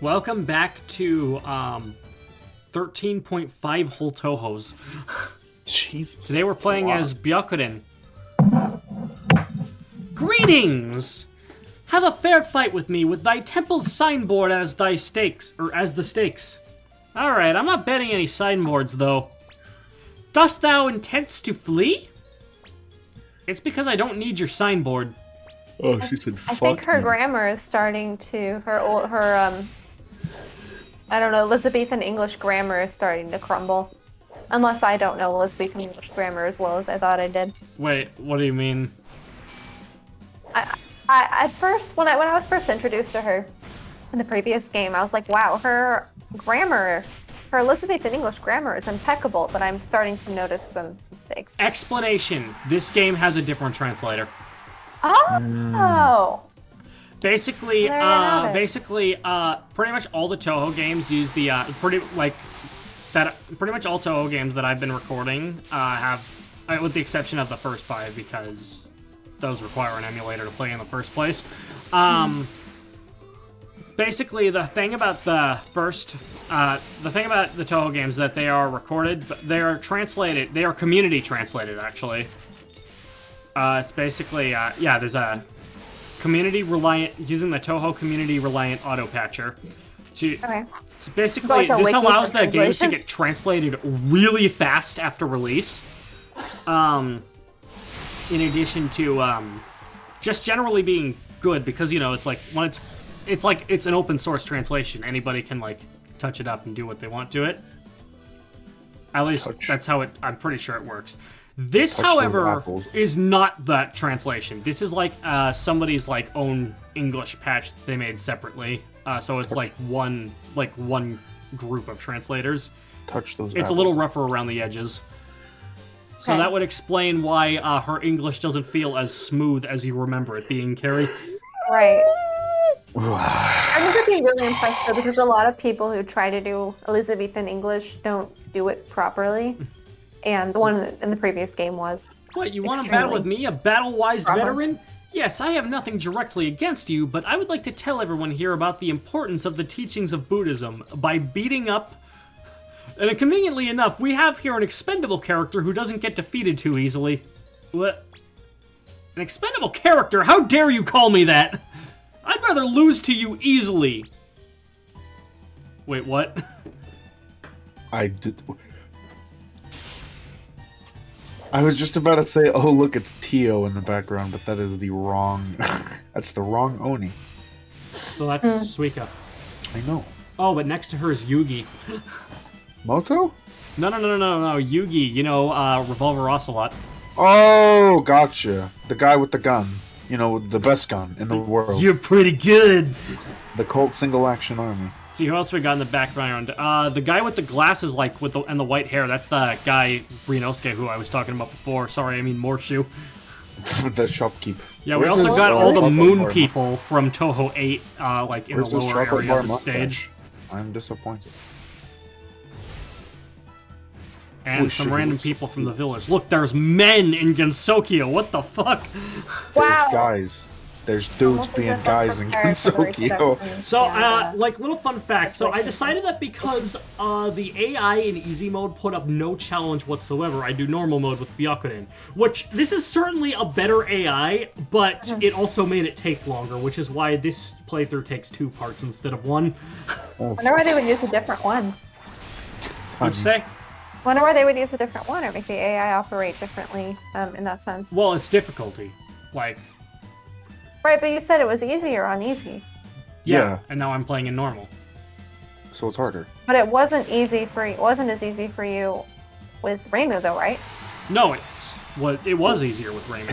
Welcome back to 13.5 whole Touhous. Jesus. Today we're playing as Byakuren. Greetings! Have a fair fight with me with thy temple's signboard as thy stakes, or as the stakes. Alright, I'm not betting any signboards though. Dost thou intends to flee? It's because I don't need your signboard. Oh, she said fuck I think her me. grammar is starting to, I don't know, Elizabethan English grammar is starting to crumble. Unless I don't know Elizabethan English grammar as well as I thought I did. Wait, what do you mean? I at first, when I was first introduced to her in the previous game, I was like, wow, her grammar, her Elizabethan English grammar is impeccable, but I'm starting to notice some mistakes. Explanation. This game has a different translator. Oh! Basically, There you have it. pretty much all the Touhou games use the, pretty much all Touhou games that I've been recording, have, with the exception of the first 5, because those require an emulator to play in the first place. Basically, the thing about the Touhou games that they are recorded, but they are translated, they are community translated, actually. It's basically, there's a using the Touhou community reliant auto patcher. Okay. It's basically, like a this wiki allows for the games to translation? get translated really fast after release. In addition to just generally being good, because you know it's like when it's an open source translation, anybody can like touch it up and do what they want to it. At least that's how I'm pretty sure it works. This, Touch however, those apples. is not that translation. This is like somebody's like own English patch that they made separately. So it's like one group of translators. Touch those It's apples. a little rougher around the edges. So Okay. that would explain why her English doesn't feel as smooth as you remember it being, Carrie. Right. I remember being really impressed though, because a lot of people who try to do Elizabethan English don't do it properly. And the one in the previous game was. What, you want to battle with me, a battle-wise Proper. veteran? Yes, I have nothing directly against you, but I would like to tell everyone here about the importance of the teachings of Buddhism by beating up... And conveniently enough, we have here an expendable character who doesn't get defeated too easily. What? An expendable character? How dare you call me that? I'd rather lose to you easily. Wait, what? I did. I was just about to say, oh look, it's Tio in the background, but that is the wrong. That's the wrong Oni. So that's Suika. I know. Oh, but next to her is Yugi. Moto? No, Yugi, you know, Revolver Ocelot. Oh, gotcha. The guy with the gun. You know, the best gun in the world. You're pretty good. The Colt Single Action Army. See, who else we got in the background? The guy with the glasses, like, and the white hair, that's the guy, Rinosuke, who I was talking about before. Sorry, I mean Morshu. The shopkeep. Yeah, we Where's also his, got all the chocolate moon bar people from Touhou 8, like, in Where's the his lower chocolate area bar of the mustache? stage. I'm disappointed. And Oh, some shit, random oops. people from the village. Look, there's men in Gensokyo. What the fuck? Wow. Guys. There's dudes Almost as being if that's guys in prepared for the Gensokyo. reproduction. So, Yeah. like, little fun fact. So, I decided that because the AI in easy mode put up no challenge whatsoever, I do normal mode with Byakuren. Which, this is certainly a better AI, but it also made it take longer, which is why this playthrough takes 2 parts instead of 1. Oh, I wonder why they would use a different one. What'd you say? Wonder why they would use a different one or make the AI operate differently in that sense. Well, it's difficulty. Like, Right, but you said it was easier on easy. Yeah. And now I'm playing in normal. So it's harder. But it wasn't as easy for you with Reimu though, right? No, it was easier with Rainbow.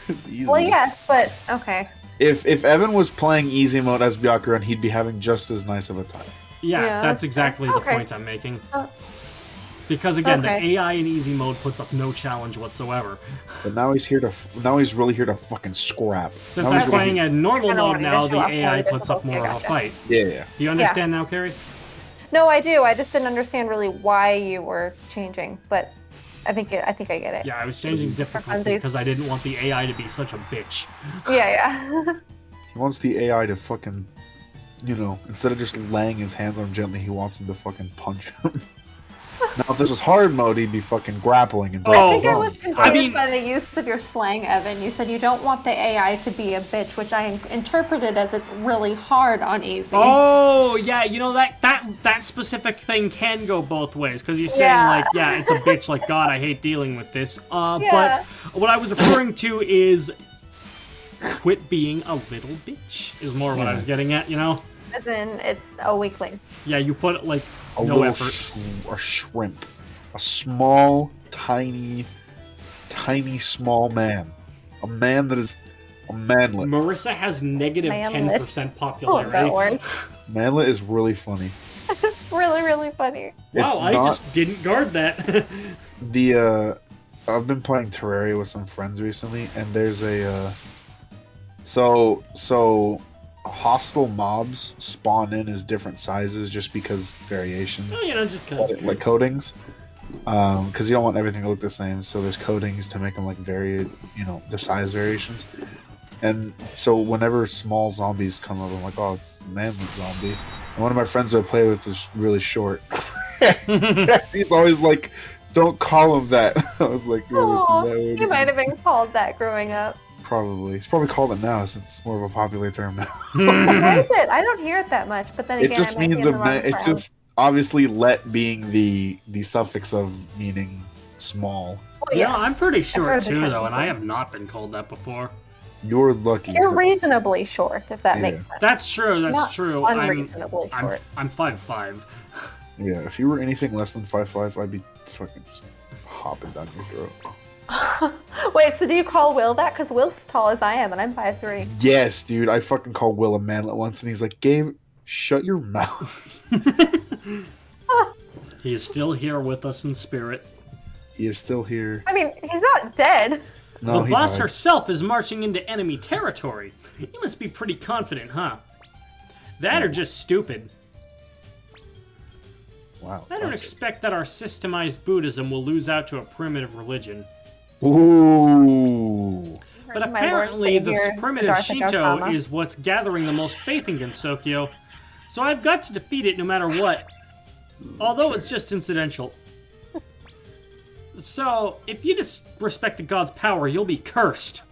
It's easy. Well, yes, but okay. If Evan was playing easy mode as Byakuren, he'd be having just as nice of a time. Yeah, Yeah, that's okay. exactly the Okay. point I'm making. Oh. Because again, Okay. the AI in easy mode puts up no challenge whatsoever. But now he's here to. Now he's really here to fucking scrap. Since Now I'm he's really- playing at normal Kinda mode wanted to now, show the off AI how puts up difficult- more I of a gotcha. fight. Yeah. Do you understand now, Carrie? No, I do. I just didn't understand really why you were changing, but I think I get it. Yeah, I was changing difficulty funsies. because I didn't want the AI to be such a bitch. Yeah. He wants the AI to fucking you know, instead of just laying his hands on him gently, he wants him to fucking punch him. Now, if this was hard mode, he'd be fucking grappling and Oh, I think I breaking was bones. confused by the use of your slang, Evan. You said you don't want the AI to be a bitch, which I interpreted as it's really hard on easy. Oh, yeah, you know, that specific thing can go both ways, because you're saying, like, yeah, it's a bitch, like, God, I hate dealing with this. But what I was referring to is quit being a little bitch, is more what I was getting at, you know? As in, it's a weakling. Yeah, you put, like, A no little effort. a shrimp. A small, tiny, small man. A man that is a manlet. Marissa has negative Manlet. 10% Oh, popularity. that word. Manlet is really funny. It's really, really funny. It's Wow, I not just didn't guard that. I've been playing Terraria with some friends recently, and there's a so hostile mobs spawn in as different sizes just because variation, Oh, you know, just because. like coatings. Because you don't want everything to look the same, so there's coatings to make them like the size variations. And so whenever small zombies come up, I'm like, oh, it's the manlet zombie. And one of my friends who I play with is really short. He's always like, don't call him that. I was like, Oh, that he might have been called that growing up. Probably. He's probably called it now since it's more of a popular term now. What is it? I don't hear it that much, but then again, It just I might be means in the wrong it's crowd. just obviously let being the suffix of meaning small. Well, Yeah, yes. I'm pretty I've short heard the too, term though, and I before. have not been called that before. You're lucky. You're reasonably short, if that Yeah. makes sense. That's true. That's Not true. unreasonably short. I'm 5'5". Yeah, if you were anything less than 5'5", I'd be fucking just hopping down your throat. Wait, so do you call Will that? Because Will's as tall as I am, and I'm 5'3". Yes, dude. I fucking called Will a manlet once, and he's like, Gabe, shut your mouth. He is still here with us in spirit. He is still here. I mean, he's not dead. No, The he boss died. herself is marching into enemy territory. You must be pretty confident, huh? That or just stupid. Wow. I don't expect that our systemized Buddhism will lose out to a primitive religion. Ooh. But My Lord apparently the Savior, primitive Siddhartha Shinto Gautama. is what's gathering the most faith in Gensokyo, so I've got to defeat it no matter what. Although it's just incidental. So, if you disrespect the god's power, you'll be cursed.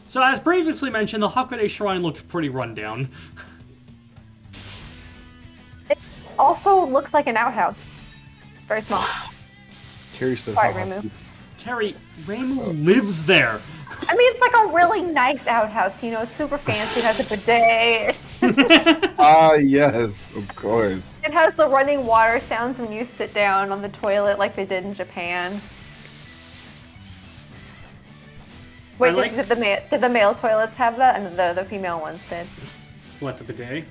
So, as previously mentioned, the Hakurei Shrine looks pretty rundown. It also looks like an outhouse. It's very small. Carrie said, Sorry, "Ha, ha." Remu. Terry, Reimu lives there. I mean, it's like a really nice outhouse. You know, it's super fancy. It has a bidet. Ah, yes, of course. It has the running water sounds when you sit down on the toilet, like they did in Japan. Wait, like- did the male toilets have that, and the female ones did? What, the bidet?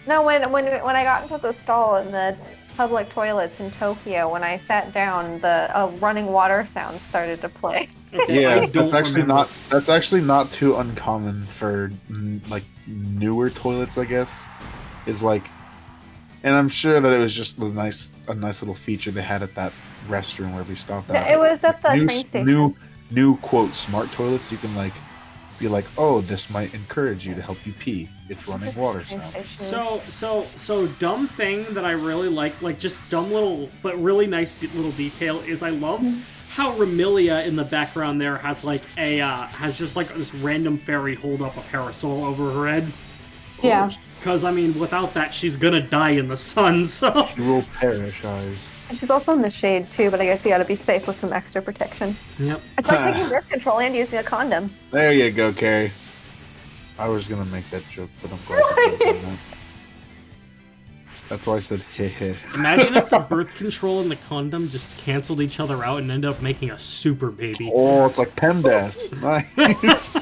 No, when I got into the stall in the public toilets in Tokyo, when I sat down, the running water sound started to play. Okay, I Yeah, don't remember. that's actually not too uncommon for like newer toilets, I guess. Is like, and I'm sure that it was just a nice little feature they had at that restroom wherever you stopped at. It was at the train station. New quote smart toilets. You can like be like, oh, this might encourage you to help you pee. It's running water Train sound. station. So dumb thing that I really like just dumb little, but really nice little detail is I love how Remilia in the background there has like has just like this random fairy hold up a parasol over her head. Yeah. Because I mean, without that, she's gonna die in the sun. So She will perish, eyes. And she's also in the shade too, but I guess you gotta be safe with some extra protection. yep. It's like taking birth control and using a condom. There you go, Carrie. I was gonna make that joke, but I'm glad you did that. That's why I said heh heh. Imagine if the birth control and the condom just canceled each other out and ended up making a super baby. Oh, it's like PEMDAS. Nice.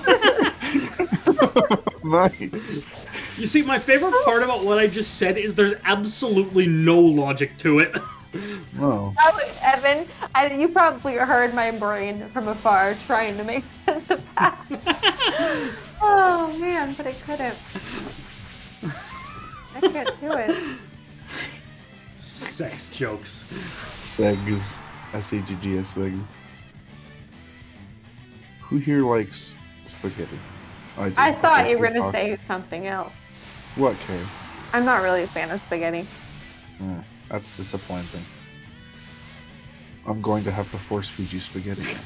Nice. You see, my favorite part about what I just said is there's absolutely no logic to it. No. Evan, you probably heard my brain from afar trying to make sense of that. Oh man, but I couldn't. I can't do it. Sex jokes. Segs. S-E-G-G-S, Segs. Who here likes spaghetti? do. I thought Okay, you were good gonna talk. say something else. What, Carrie? I'm not really a fan of spaghetti. That's disappointing. I'm going to have to force feed you spaghetti.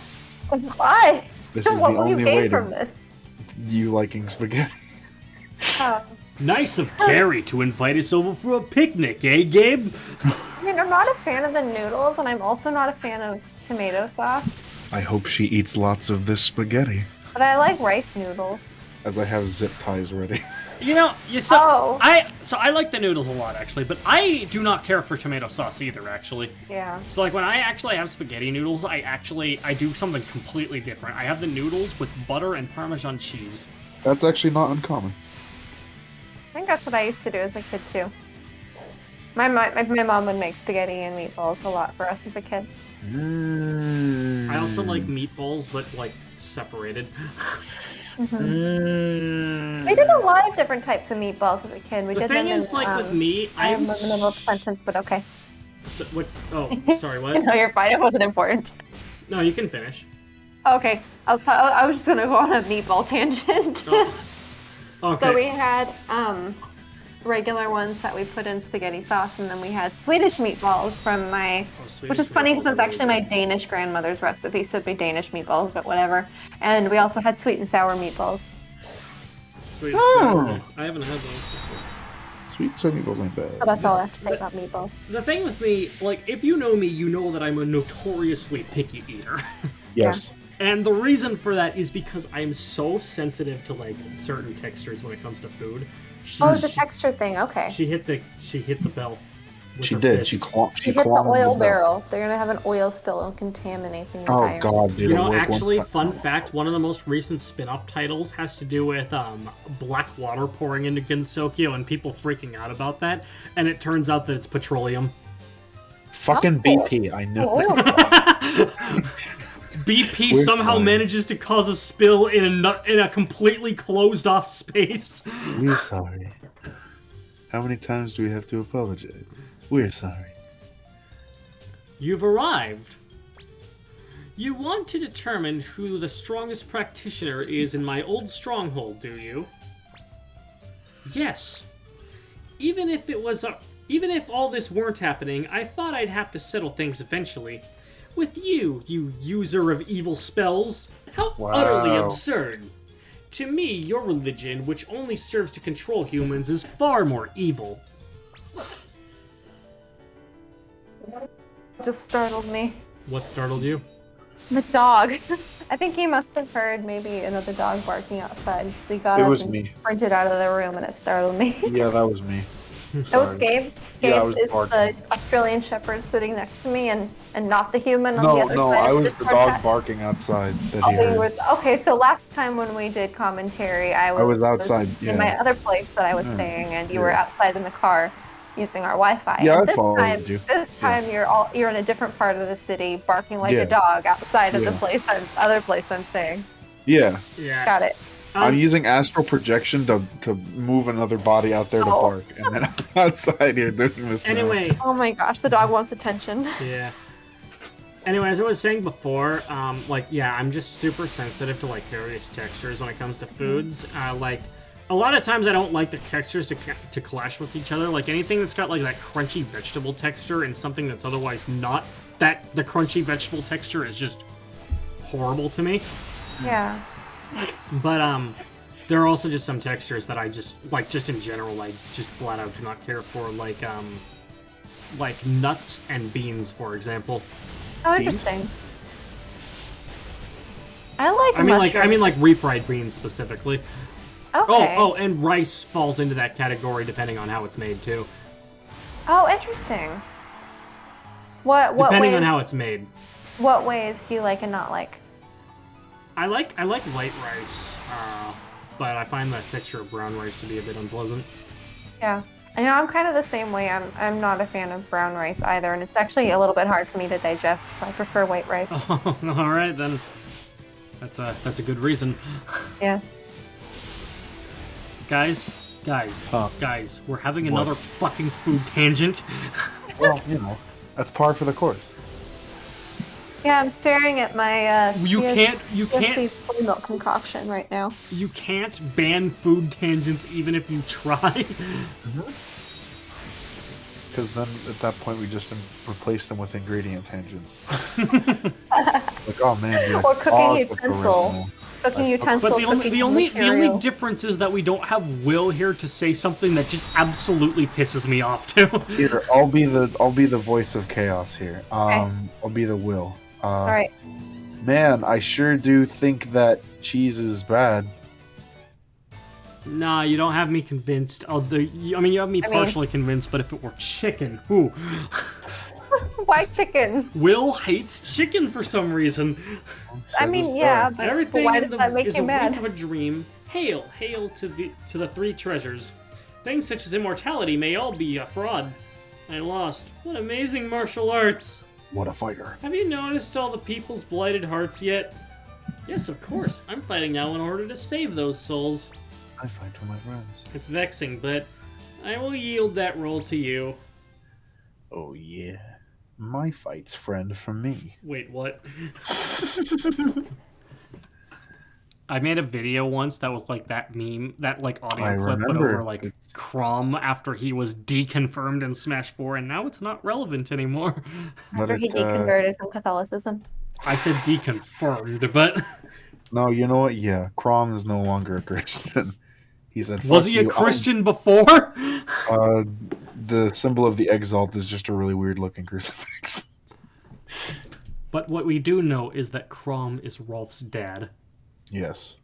Why? This is what the will you only gain way from to this? you liking spaghetti. Oh. Nice of Carrie to invite us over for a picnic, eh, Gabe? I mean, I'm not a fan of the noodles, and I'm also not a fan of tomato sauce. I hope she eats lots of this spaghetti, But I like rice noodles. as I have zip ties ready. You know, I like the noodles a lot actually, but I do not care for tomato sauce either actually. Yeah. So like when I actually have spaghetti noodles, I do something completely different. I have the noodles with butter and Parmesan cheese. That's actually not uncommon. I think that's what I used to do as a kid too. My mom would make spaghetti and meatballs a lot for us as a kid. I also like meatballs, but like separated. We did a lot of different types of meatballs as a kid. The thing is, like with me, I'm in the middle of a sentence, but okay. So, what? Oh, sorry. What? No, you're fine. It wasn't important. No, you can finish. Okay, I was just gonna go on a meatball tangent. Oh. Okay. So we had regular ones that we put in spaghetti sauce, and then we had Swedish meatballs from which is funny because it was actually my Danish grandmother's recipe, so it'd be Danish meatballs, but whatever. And we also had sweet and sour meatballs. Sweet and sour. I haven't had those before. Sweet and sour meatballs ain't bad. So that's all I have to say about meatballs. The thing with me, like, if you know me, you know that I'm a notoriously picky eater. Yes. And the reason for that is because I'm so sensitive to, like, certain textures when it comes to food. It's a texture thing. Okay. She hit the bell. She did. She hit the oil barrel. They're gonna have an oil spill and contaminate the environment. Oh god, dude. You know, actually, fun fact, one of the most recent spin-off titles has to do with black water pouring into Gensokyo and people freaking out about that, and it turns out that it's petroleum. Fucking BP, I know. BP somehow manages to cause a spill in a completely closed off space. We're sorry. How many times do we have to apologize? We're sorry. You've arrived. You want to determine who the strongest practitioner is in my old stronghold, do you? Yes. Even if all this weren't happening, I thought I'd have to settle things eventually. With you user of evil spells. How utterly absurd. To me, your religion, which only serves to control humans, is far more evil. Just startled me. What startled you? The dog. I think he must have heard maybe another dog barking outside. So he got up and sprinted out of the room, and it startled me. Yeah, that was me. It was Gabe. Gabe is barking. the Australian Shepherd sitting next to me, and not the human on the other side. No, I of was the dog barking outside that he heard. Okay, so last time when we did commentary, I was outside in my other place that I was staying, and you were outside in the car using our Wi-Fi. Yeah, and I followed you. This time you're in a different part of the city, barking like a dog outside of the other place I'm staying. Yeah. Got it. I'm using astral projection to move another body out there to bark, and then I'm outside here doing this. Anyway. Oh my gosh, the dog wants attention. Yeah. Anyway, as I was saying before, I'm just super sensitive to, like, various textures when it comes to foods. A lot of times I don't like the textures to clash with each other. Like, anything that's got, like, that crunchy vegetable texture and something that's otherwise not the crunchy vegetable texture is just horrible to me. Yeah. But, there are also just some textures that I just, like, just in general, I just flat out do not care for, like nuts and beans, for example. Oh, interesting. I like refried beans specifically. Okay. Oh, and rice falls into that category depending on how it's made, too. Oh, interesting. Depending on how it's made. What ways do you like and not like? I like white rice, but I find the texture of brown rice to be a bit unpleasant. Yeah. I'm kind of the same way. I'm not a fan of brown rice either, and it's actually a little bit hard for me to digest, so I prefer white rice. Oh, all right, then. That's a good reason. Yeah. Guys, we're having another fucking food tangent. Well, that's par for the course. Yeah, I'm staring at my You can't full milk concoction right now. You can't ban food tangents even if you try. Because then at that point we just replace them with ingredient tangents. Like, oh man, dude, Or cooking right utensil. now. Cooking utensil. But the only material. difference is that we don't have Will here to say something that just absolutely pisses me off too. Here, I'll be the voice of chaos here. I'll be the Will. All right. Man, I sure do think that cheese is bad. Nah, you don't have me convinced. You have me partially convinced, but if it were chicken, ooh. Why chicken? Will hates chicken for some reason. I mean, yeah, but Everything why does that make is you a mad? wink of a dream. Hail to the three treasures. Things such as immortality may all be a fraud. I lost. What amazing martial arts! What a fighter. Have you noticed all the people's blighted hearts yet? Yes, of course. I'm fighting now in order to save those souls. I fight for my friends. It's vexing, but I will yield that role to you. Oh yeah. My fight's friend for me. Wait, what? I made a video once that was like that meme, that like audio clip, but over like Crom after he was deconfirmed in Smash 4, and now it's not relevant anymore. After he deconverted from Catholicism. I said deconfirmed, but... No, you know what? Yeah, Crom is no longer a Christian. He said, was he a Christian before? The symbol of the Exalt is just a really weird looking crucifix. But what we do know is that Crom is Rolf's dad. Yes.